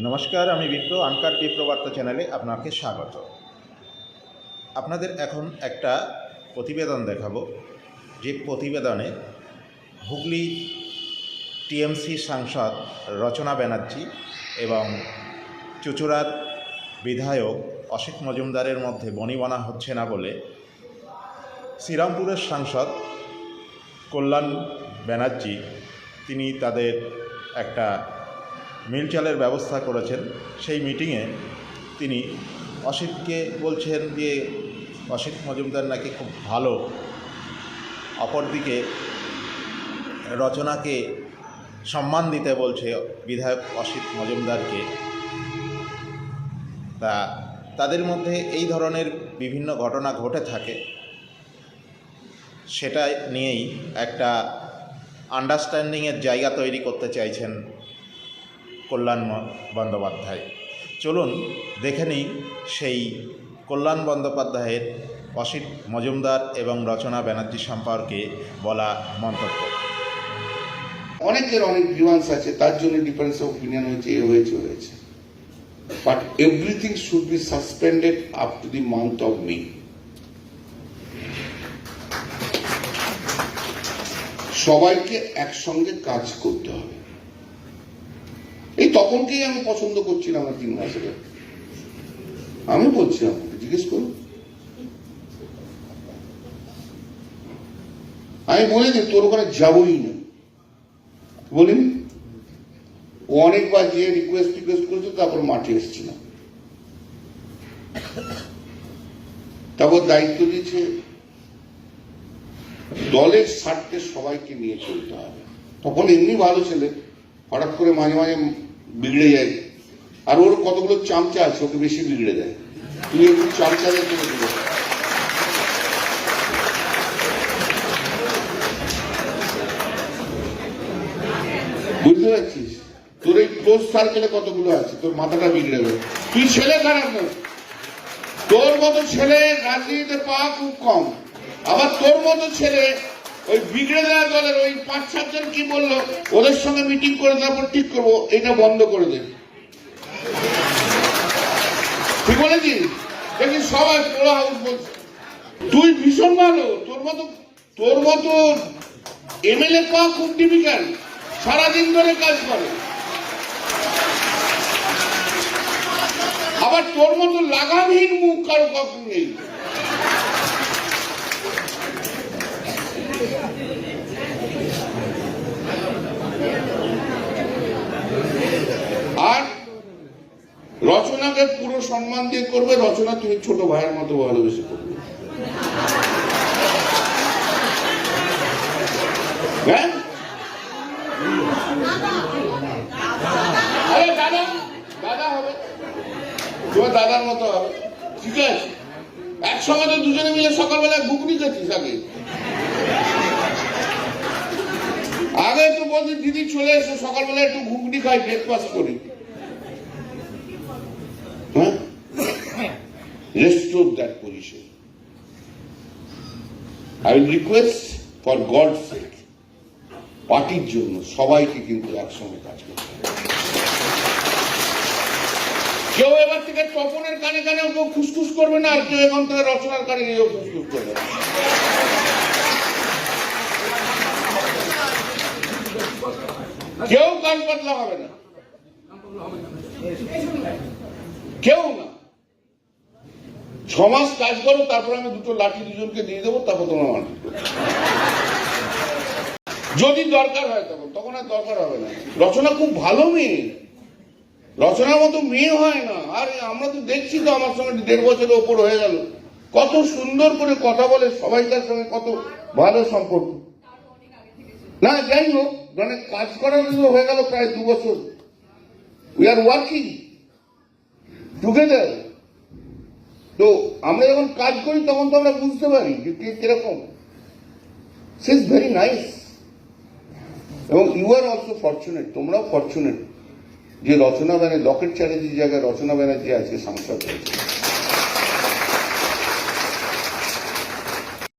নমস্কার, আমি বিপ্র। আনকাট বিপ্রবার্তা চ্যানেলে আপনাকে স্বাগত। আপনাদের এখন একটা প্রতিবেদন দেখাবো, যে প্রতিবেদনে হুগলি টিএমসি সাংসদ রচনা ব্যানার্জি এবং চুঁচুড়ার বিধায়ক অসিত মজুমদারের মধ্যে বনিবনা হচ্ছে না বলে শ্রীরামপুরের সাংসদ কল্যাণ ব্যানার্জি তিনি তাদের একটা মিল চালের ব্যবস্থা করেছেন। সেই মিটিংয়ে তিনি অসিতকে বলছেন যে অসিত মজুমদার নাকি খুব ভালো, অপরদিকে রচনাকে সম্মান দিতে বলছে বিধায়ক অসিত মজুমদারকে। তাদের মধ্যে এই ধরনের বিভিন্ন ঘটনা ঘটে থাকে, সেটা নিয়েই একটা আন্ডারস্ট্যান্ডিংয়ের জায়গা তৈরি করতে চাইছেন কল্যাণ বন্দ্যোপাধ্যায়। চলুন দেখে নিই সেই কল্যাণ বন্দ্যোপাধ্যায়ের অসিত মজুমদার এবং রচনা ব্যানার্জি সম্পর্কে বলা মন্তব্য। অনেকের অনেক গ্রিভান্স আছে, তার জন্য ডিফারেন্স অফ ওপিনিয়ন হয়েছে, but everything should be suspended up to the month of May. সবাইকে একসঙ্গে কাজ করতে হবে। এই তপনকেই আমি পছন্দ করছিলাম না 3 মাস আগে। আমি বলছি, আমাকে জিজ্ঞেস করুন, আমি বলি যে তোর ওখানে যাবই না, বলিনি? ও অনেকবার যে রিকোয়েস্ট করেছে, তারপর মাঠে এসছিল, তারপর দায়িত্ব দিয়েছে দলের স্বার্থে সবাইকে নিয়ে চলতে হবে। তখন এমনি ভালো ছেলে, হঠাৎ করে মাঝে মাঝে বিগড়ে যায়, আর ওর কতগুলো চামচা আছে, ওকে বেশি বিগড়ে দেয়। তুই একটু চামচাদের করে দিল। বুঝতে পারছিস? তোর এই ক্লোজ সার্কেলে কতগুলো আছে, তোর মাথাটা বিগড়ে যাবে। তুই ছেলে খারাপ না, তোর মতো ছেলে রাজনীতিতে পাওয়া খুব কম। আবার তোর মতো ছেলে ওই বিগড়ে দেওয়া দলের ওই 5-7 জন কি বললো, ওদের সঙ্গে মিটিং করে তারপর ঠিক করবো, এটা বন্ধ করে দে। ঠিক বলেছিস? দেখি সবাই পুরো হাউস বলছে তুই ভীষণ ভালো, তোর মতো এমএলএ পাওয়া খুব ডিফিকাল্ট, সারাদিন ধরে কাজ করে। আবার তোর মতো লাগামহীন মুখ কারো কখন নেই। আর রচনাকে পুরো সম্মান দিয়ে করবে। রচনা তুমি ছোট ভাইয়ের মতো ভালোবেসে করবে। হ্যাঁ, আরে দাদা হবে, তোমার দাদার মতো হবে, ঠিক আছে? একসঙ্গে তো দুজনে মিলে সকালবেলা ঘুগনি খেয়েছিস। আগে একটু বলছি দিদি চলে এসো, সকালবেলা একটু ঘুগনি খাই, ব্রেকফাস্ট করি। হ্যাঁ, restore that position. I will request for God's sake, পার্টির জন্য সবাইকে কিন্তু একসঙ্গে কাজ করতে হবে। কেউ এবার থেকে তপনের কানে কানে কেউ খুসখুস করবে না, আর কেউ এখন থেকে রচনার কানে গিয়েও খুসখুস করবে না। কেউ কান পাতলা হবে না, কেউ না। 6 মাস কাজ করো, তারপর আমি 2টো লাঠি দুজনকে দিয়ে দেবো, তারপর তোমার মারপিট করো। যদি দরকার হয় তখন আর দরকার হবে না। রচনা খুব ভালো মেয়ে, রচনার মতো মেয়ে হয় না। আর আমরা তো দেখছি তো, আমার সঙ্গে 1.5 বছরের ওপর হয়ে গেল, কত সুন্দর করে কথা বলে, সবাইকার সঙ্গে কত ভালো সম্পর্ক। না যাই হোক, মানে কাজ করার হয়ে গেল প্রায় 2 বছর। We are working together. তো আমরা যখন কাজ করি তখন তো আমরা বুঝতে পারি যে কে কিরকম। সে ইজ ভেরি নাইস। এবং ইউ আর অলসো ফরচুনেট, তোমরাও ফরচুনেট যে রচনা ব্যানার্জি, লকেট চ্যাটার্জির জায়গায় রচনা ব্যানার্জি আজকে সাংসদ হয়েছে।